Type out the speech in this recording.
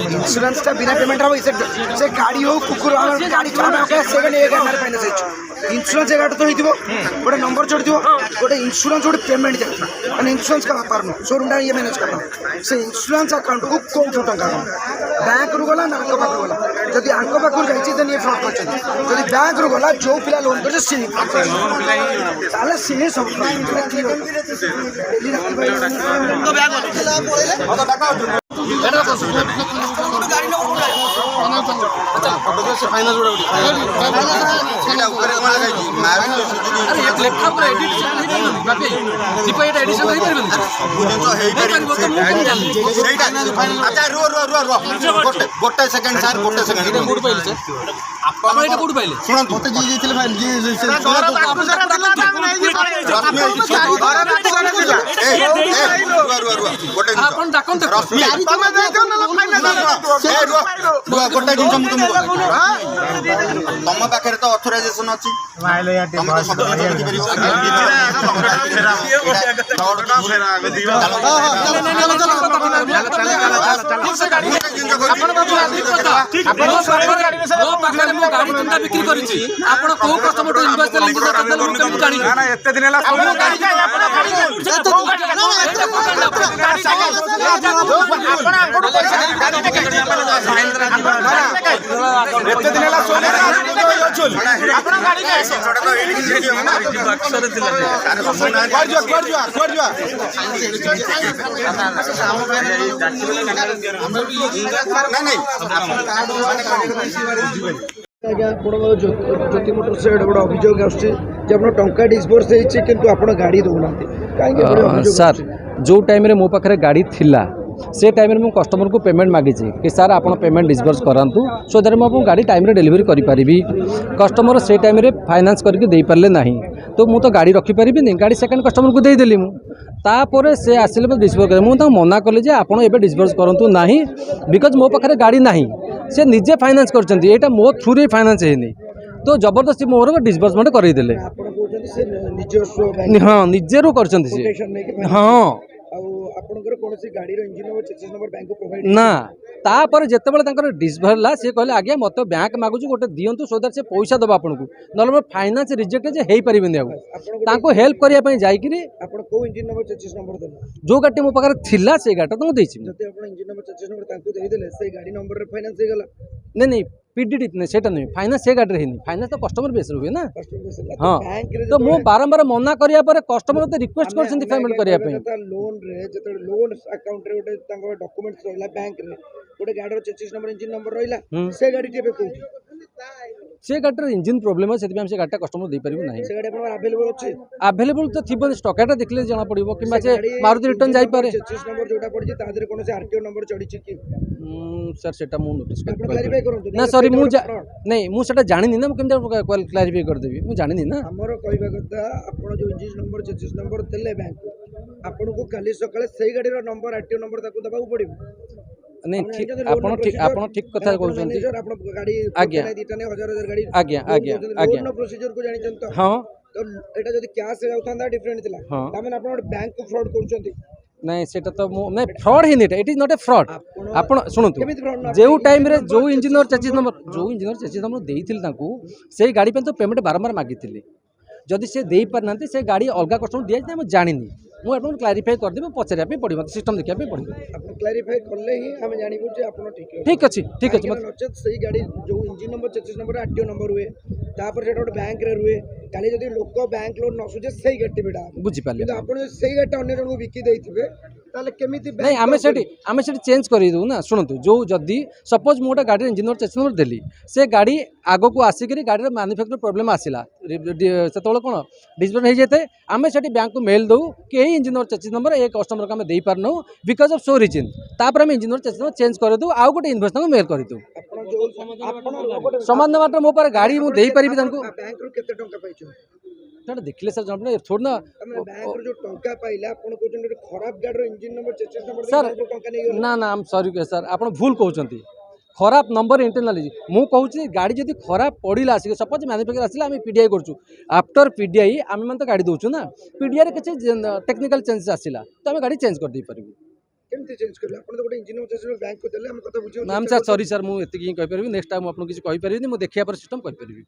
इन्शुरांस बिना पेमेंट हम से गाड़ी हो कुकुर गाड़ी इन्शुरांस गाड़ी तो हो गोटे नंबर चढ़ गोटे इन्शुरांस गोटे पेमेंट जाए इन्शुरांस का व्यापार नुह शोरूम ये मैनेज करना से इन्शुरांस अकाउंट को कौन टा बैंक रू गला ना पाक गला जब आंक पाक जाइए फ्रड कर बैंक रू गला जो पिला लोन कर सी सब गोटे सेकंड सर गोटे सेकंड गोटे तुम पाखे तो अथराइजेसन अच्छी बिक्री ज्योति मोटर्स गोटे अभियोग आसान टंका डिस्बर्स होती गाड़ी दौना कहीं सर जो टाइम रे मो पाखे गाड़ी थिला से टाइम रे मु कस्टमर को पेमेंट मागी कि सर आप पेमेंट डिस्बर्स करातु सो दैट मुझे गाड़ी टाइम रे डिलीवरी करि पारिबी कस्टमर से टाइम रे फाइनेंस करके दे पारले नहीं तो मु तो गाड़ी रखी पारिबी नहीं गाड़ी सेकंड कस्टमर को दे देली मु तापर से आसिले डिस्बर्स कर मुझे मना कली जे आप डिस्बर्स करूँ ना बिकज मो पाखे गाड़ी ना से निजे फाइनेंस कर मो थ्रू रे फाइनेंस है तो जबरदस्ती मोर डिस्बर्समेंट करदेले हाँ निजे रू कर हाँ ना तापर जिते डिस्भरला सी कहले आज्ञा मत बैंक मागुच गोटे दिंतु सो दैट से पैसा दबा आपको ना फाइनान्स रिजेक्ट हो पारे आपको हेल्प करने जाकि जो गाड़ी मो पाखे थिला से गाड़ी तुमको देछि नहीं नहीं पीडीडी नहीं सेटा नहीं फाइनान्स से गाड़ी नहीं फाइनान्स तो कस्टमर बेस हुए ना हाँ तो मु बारंबार मना करिया पर कस्टमर तो रिक्वेस्ट करछन पेमेंट करिया पे लोन रे जते लोन अकाउंट रे गोटे तांको डॉक्यूमेंट्स रहला बैंक रे गोटे गाड़ी रो चेसिस नंबर इंजन नंबर रहला से गाड़ी टेबे कोठी से गाड़ी इंजिन प्रोब्लेम है से गाड़ी कस्टमर दे पारिबो नाही से गाड़ी अपन अवेलेबल अछि अवेलेबल तो थिबो स्टॉकटा देखले जाना पड़िबो किबा से मारुति रिटर्न जाई पारे चेसिस नंबर जोटा पड़ि ता देरे कोनो से आरटीओ नंबर चढ़ी छि कि सर सेटा मु नोटिस कर क्लैरिफाई करंतु ना सॉरी मु नहीं मु सेटा जानि ना मु केमते क्लैरिफाई कर देबी मु जानि ना हमर कहबा कथा आपण जो इंजिन नंबर चेसिस नंबर देले बैंक आपण को काली सकाळे सही गाड़ी रो नंबर आरटीओ नंबर ताको दबाउ पड़िबो नहीं ठीक आपण ठीक कथा कहउछन्ती आपण गाड़ी आज्ञा दीटा ने हजार हजार गाड़ी आज्ञा आज्ञा आज्ञा लोन प्रोसीजर को जानि चंत हां तो एटा जदी कैश जाउथांदा डिफरेंट थिला तामे आपण बैंक को फ्रॉड करूछन्ती नहीं सेटा तो नहीं फ्रॉड ही नहीं it is not a fraud आपण सुनतु जो टाइम रे जो इंजीनियर चेसिस नंबर देइथिल ताकू से गाड़ी पे तो पेमेंट बारंबार मागिथिली जदि से देई पार नांती से गाड़ी अलगा कस्टमर दिया जाय हम जानिनी मु आपन क्लैरिफाई कर देबे पचरिया पे पड़िबो सिस्टम देखिया पे पड़िबो आपन क्लैरिफाई करले ही हम जानिबो जे आपन ठीक अछि मतलब नचेत सही गाड़ी जो engine number chassis number RTO number हुए तापर सेटा गोटे बैंक रे रुए काली जदि लोक बैंक लोन न सुजे सही गाड़ी बेडा बुझी पाले किंतु आपन सही गाड़ी अन्य जन को बिकी देइथिबे ताले केमिति नहीं आमे सेठी चेंज करि दउ ना सुनतु जो जदी सपोज मोटा गाड़ी इंजन चेसिस नंबर देली से गाड़ी आगो को आसी करी गाड़ी रे मैन्युफैक्चर प्रॉब्लम आसिला सेतोल कोन डिस्प्ले हो जेते आमे सेठी बैंक को मेल दउ कि इंजन और चेसिस नंबर एक कस्टमर को दे पारनु बिकॉज ऑफ सो रीजन तापर हम इंजन और चेसिस नंबर चेंज कर दउ आउ गोटे इन्वेस्टर को मेल कर दउ समाधान मात्र मो पर गाड़ी मु दे पारिबी तांको बैंक रो केते टंका पाइछो ସେଟା ଦେଖିଲେ ସାର୍ ଜଣା ଥୋଡ଼ି ନା ବ୍ୟାଙ୍କରୁ ଯୋଉ ଟଙ୍କା ପାଇଲେ ଆପଣ କହୁଛନ୍ତି ଗୋଟେ ଖରାପ ଗାଡ଼ିର engine number change number sir ଟଙ୍କା ନେଇଗଲେ ନା ନା ସରି ସାର୍ ଆପଣ ଭୁଲ କହୁଛନ୍ତି ଖରାପ ନମ୍ବର ଇଣ୍ଟରନାଲି ମୁଁ କହୁଛି ଗାଡ଼ି ଯଦି ଖରାପ ପଡ଼ିଲା ଆସିକି ସପୋଜ ମ୍ୟାନୁଫ୍ୟାକ୍ଚର ଆସିଲା ଆମେ ପିଡ଼ିଆଇ କରୁଛୁ ଆଫ୍ଟର ପିଡ଼ିଆଇ ଆମେ ମାନେ ତ ଗାଡ଼ି ଦେଉଛୁ ନା ପିଡ଼ିଆଇରେ କିଛି ଟେକ୍ନିକାଲ ଚେଞ୍ଜେସ୍ ଆସିଲା ତ ଆମେ ଗାଡ଼ି ଚେଞ୍ଜ କରିଦେଇପାରିବୁ କେମିତି ଚେଞ୍ଜ କରିଲେ ଆପଣ ତ ଗୋଟେ ଇଞ୍ଜିନ ଚେଞ୍ଜ ବ୍ୟାଙ୍କକୁ ଦେଲେ ଆମେ କଥା ବୁଝିବୁ ମ୍ୟାମ୍ ସାର୍ ସରି ସାର୍ ମୁଁ ଏତିକି ହିଁ କହିପାରିବି ନେକ୍ସଟ ଟାଇମ୍ ମୁଁ ଆପଣଙ୍କୁ କିଛି କହିପାରିବିନି ମୁଁ ଦେଖିବା ପରେ ସିଷ୍ଟମ୍ କରିପାରିବି